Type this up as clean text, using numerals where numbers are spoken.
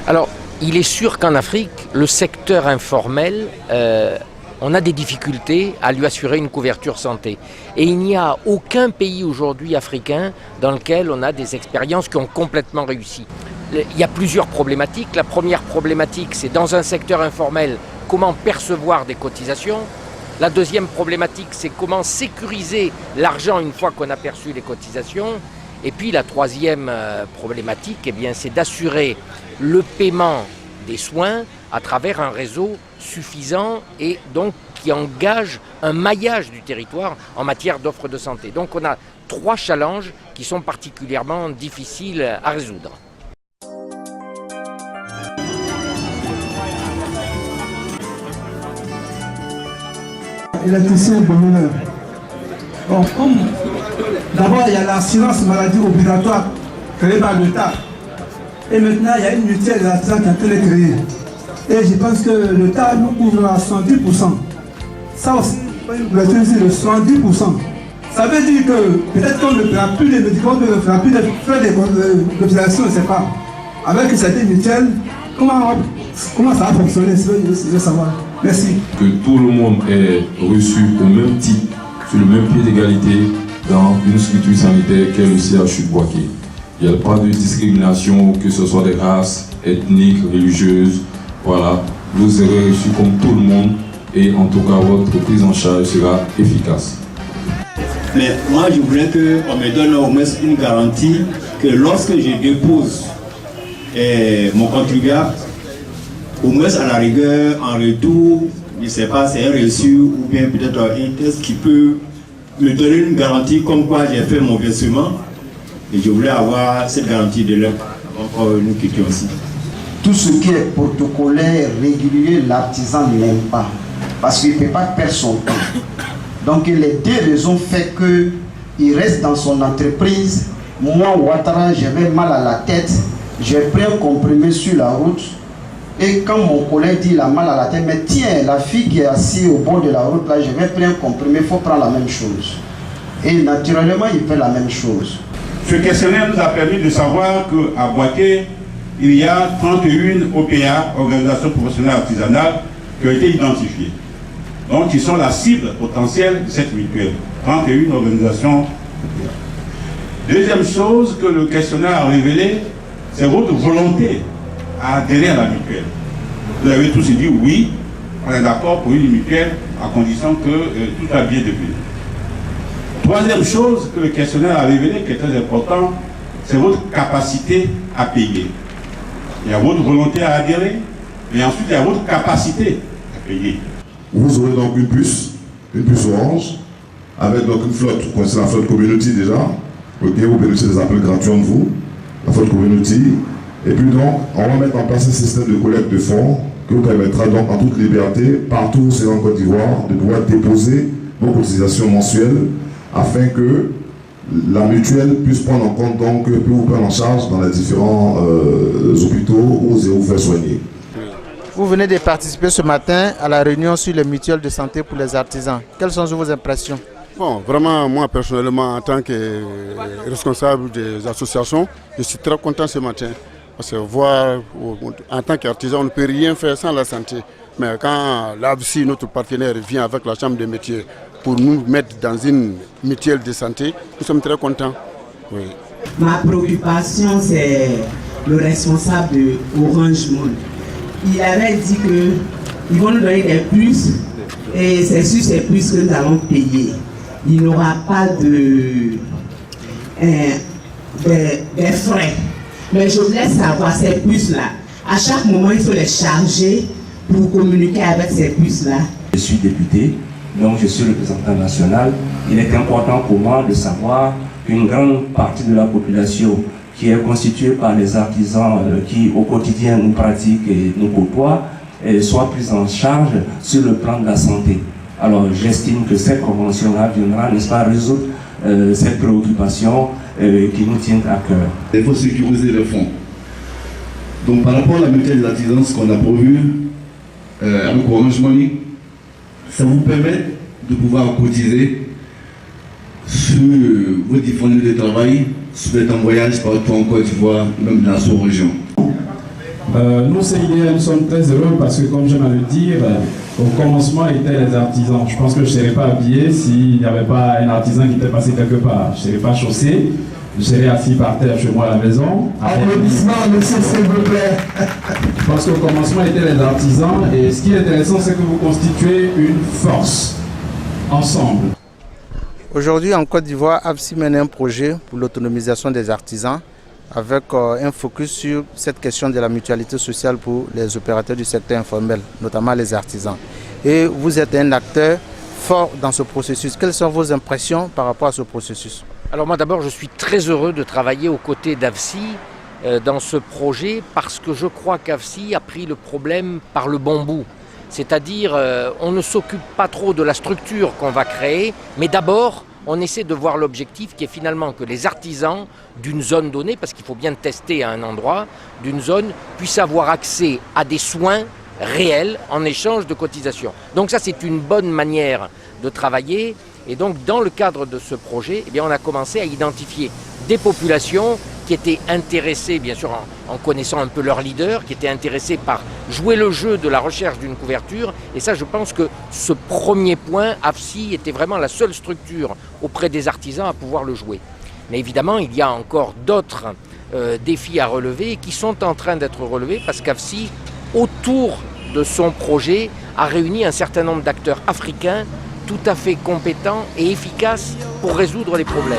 Alors, il est sûr qu'en Afrique, le secteur informel, on a des difficultés à lui assurer une couverture santé. Et il n'y a aucun pays aujourd'hui africain dans lequel on a des expériences qui ont complètement réussi. Il y a plusieurs problématiques. La première problématique, c'est dans un secteur informel, comment percevoir des cotisations. La deuxième problématique, c'est comment sécuriser l'argent une fois qu'on a perçu les cotisations. Et puis la troisième problématique, eh bien, c'est d'assurer le paiement des soins à travers un réseau suffisant et donc qui engage un maillage du territoire en matière d'offres de santé. Donc on a 3 challenges qui sont particulièrement difficiles à résoudre. Électricien de l'honneur. Bon, comme d'abord il y a l'assurance maladie obligatoire créée par l'État. Et maintenant il y a une mutuelle d'artisans qui est en train de créer. Et je pense que l'État nous couvre à 110%. Ça aussi, une couverture de 110%. Ça veut dire que peut-être qu'on ne fera plus les médicaments, on ne fera plus les frais de cotisation, je ne sais pas. Avec cette mutuelle, comment ça va fonctionner, je veux savoir. Merci. Que tout le monde est reçu au même titre, sur le même pied d'égalité dans une structure sanitaire qu'est le CHU de Boaké. Il n'y a pas de discrimination, que ce soit des races, ethniques, religieuses. Voilà, vous serez reçus comme tout le monde et en tout cas votre prise en charge sera efficace. Mais moi je voudrais qu'on me donne au moins une garantie que lorsque je dépose mon contribuable, au moins à la rigueur, en retour, je ne sais pas, c'est un reçu ou bien peut-être un test qui peut me donner une garantie comme quoi j'ai fait mon versement. Et je voulais avoir cette garantie de l'heure. Donc nous quittions aussi. Tout ce qui est protocolaire, régulier, l'artisan n'aime pas. Parce qu'il ne peut pas perdre son temps. Donc les 2 raisons font qu'il reste dans son entreprise. Moi, Ouattara, j'avais mal à la tête. J'ai pris un comprimé sur la route. Et quand mon collègue dit il a mal à la tête, mais tiens, la fille qui est assise au bord de la route, là, je vais prendre un comprimé, il faut prendre la même chose. Et naturellement, il fait la même chose. Ce questionnaire nous a permis de savoir qu'à Boaké, il y a 31 OPA, organisations professionnelles artisanales, qui ont été identifiées. Donc, ils sont la cible potentielle de cette mutuelle. 31 organisations. Deuxième chose que le questionnaire a révélé, c'est votre volonté à adhérer à la mutuelle. Vous avez tous dit oui, on est d'accord pour une mutuelle à condition que tout a bien débuté. Troisième chose que le questionnaire a révélé, qui est très important, c'est votre capacité à payer. Il y a votre volonté à adhérer, et ensuite il y a votre capacité à payer. Vous aurez donc une puce orange, avec donc une flotte, vous connaissez la flotte community déjà, ok, vous bénéficiez des appels gratuits entre vous, la flotte community, et puis donc on va mettre en place un système de collecte de fonds qui vous permettra donc en toute liberté, partout où c'est en Côte d'Ivoire, de pouvoir déposer vos cotisations mensuelles afin que la mutuelle puisse prendre en compte, donc, peut vous prendre en charge dans les différents hôpitaux où vous vous faire soigner. Vous venez de participer ce matin à la réunion sur les mutuelles de santé pour les artisans. Quelles sont vos impressions? Bon, vraiment, moi personnellement, en tant que responsable des associations, je suis très content ce matin. Parce que voir, en tant qu'artisan, on ne peut rien faire sans la santé. Mais quand l'AVSI, notre partenaire, vient avec la chambre de métier pour nous mettre dans une mutuelle de santé, nous sommes très contents. Oui. Ma préoccupation, c'est le responsable de Orange Monde. Il avait dit qu'ils vont nous donner des puces et c'est sur ces puces que nous allons payer. Il n'y aura pas des frais. Mais je voulais savoir ces puces-là. À chaque moment, il faut les charger pour communiquer avec ces puces-là. Je suis député, donc je suis représentant national. Il est important pour moi de savoir qu'une grande partie de la population qui est constituée par les artisans qui au quotidien nous pratiquent et nous côtoient, soit prise en charge sur le plan de la santé. Alors j'estime que cette convention-là viendra, n'est-ce pas, résoudre cette préoccupation qui nous tient à cœur. Il faut sécuriser les fonds. Donc par rapport à la mutuelle des artisans, ce qu'on a prévu avec Orange Money, ça vous permet de pouvoir cotiser sur vos différents lieux de travail, si vous êtes en voyage partout en Côte d'Ivoire, même dans la sous-région. Nous, CIDR, nous sommes très heureux parce que, comme j'aime à le dire, au commencement étaient les artisans. Je pense que je ne serais pas habillé s'il n'y avait pas un artisan qui était passé quelque part. Je ne serais pas chaussé, je serais assis par terre chez moi à la maison. Applaudissements, monsieur, s'il vous plaît. Je pense qu'au commencement étaient les artisans et ce qui est intéressant, c'est que vous constituez une force ensemble. Aujourd'hui, en Côte d'Ivoire, AFSI mène un projet pour l'autonomisation des artisans avec un focus sur cette question de la mutualité sociale pour les opérateurs du secteur informel, notamment les artisans. Et vous êtes un acteur fort dans ce processus. Quelles sont vos impressions par rapport à ce processus? Alors moi d'abord, je suis très heureux de travailler aux côtés d'AFSI dans ce projet parce que je crois qu'AFSI a pris le problème par le bon bout. C'est-à-dire, on ne s'occupe pas trop de la structure qu'on va créer, mais d'abord, on essaie de voir l'objectif qui est finalement que les artisans d'une zone donnée, parce qu'il faut bien tester à un endroit, d'une zone, puissent avoir accès à des soins réels en échange de cotisations. Donc ça, c'est une bonne manière de travailler. Et donc, dans le cadre de ce projet, eh bien, on a commencé à identifier des populations qui étaient intéressés, bien sûr en connaissant un peu leur leader, qui étaient intéressés par jouer le jeu de la recherche d'une couverture. Et ça, je pense que ce premier point, AFSI était vraiment la seule structure auprès des artisans à pouvoir le jouer. Mais évidemment, il y a encore d'autres défis à relever qui sont en train d'être relevés parce qu'AFSI, autour de son projet, a réuni un certain nombre d'acteurs africains tout à fait compétents et efficaces pour résoudre les problèmes.